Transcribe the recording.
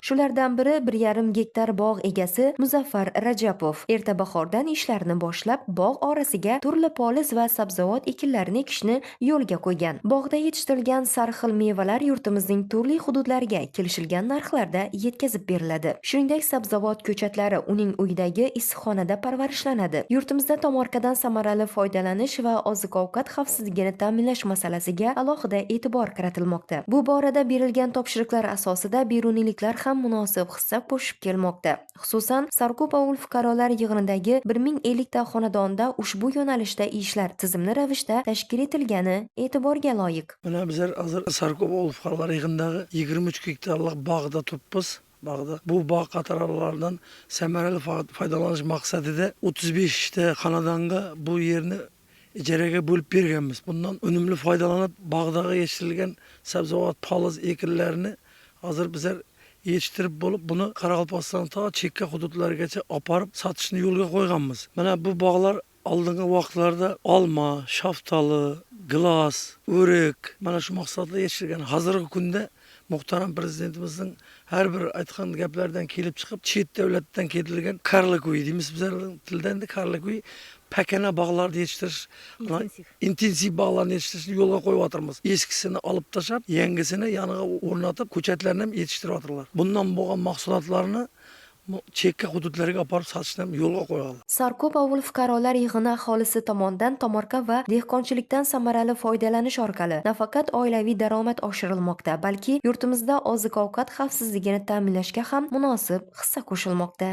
Shulardan biri 1,5 gektar bog' egasi Muzaffar Rajapov erta bahordan ishlarni boshlab, bog' orasiga turli poliz va sabzavot ekinlarini ekishni yo'lga qo'ygan. Bog'da yetishtirilgan sarxil mevalar yurtimizning turli hududlariga kelishilgan narxlarda yetkazib beriladi. Shuningdek, sabzavot ko'chatlari uning uyidagi issiqxonada parvarishlanadi. Yurtimizda tomorqadan samarali foydalanish va oziq-ovqat xavfsizligini ta'minlash masalasiga alohida e'tibor kiritilmoqda. Bu borada berilgan topshiriqlar asosida beruniyliklar ham munosib hissa qo'shib kelmoqda. Xususan, Sarko'p ovul fuqarolar yig'inidagi 1050 ta xonadonda ushbu yo'nalishda ishlar tizimli ravishda tashkil etilgani e'tiborga loyiq. Mana bizlar hozir Sarko'p ovul fuqarolar yig'inidagi 23 gektarlik bog'da turibmiz. Bu bog' qatorlardan samarali foydalanish maqsadida 35 ta xonadonga bu yerni ijaraga bo'lib berganmiz. Bundan unumli foydalanib, bog'dagi yetishtirilgan sabzavot, poliz ekinlarini hozir bizlar yetishtirib bo'lib, buni Qoraqalpog'iston to chekka hududlargacha oparib sotishni yo'lga qo'yganmiz. Mana bu bog'lar oldingi vaqtlarda olma, shaftoli, gilos, o'rik mana shu maqsadda yetishtirilgan. Hozirgi kunda muhtaram prezidentimizning har bir aytgan gaplardan kelib chiqib, chet davlatdan keltirilgan karlakuy deymiz bizlarning tildan da karlakuy pakana bog'larni yetishtirish, intensiv bog'larni yetishtirishni yo'lga qo'yib eskisini olib tashlab, yangisini yoniga o'rnatib, ko'chatlarni ham yetishtiryaptilar. Bundan bo'lgan mahsulotlarni chekka hududlarga olib sotishni ham yo'lga qo'yadi. Sarko'p ovul fuqarolar yig'ini aholisi tomonidan tomorqa va dehqonchilikdan samarali foydalanish orqali nafaqat oilaviy daromad oshirilmoqda, balki yurtimizda oziq-ovqat xavfsizligini ta'minlashga ham munosib hissa qo'shilmoqda.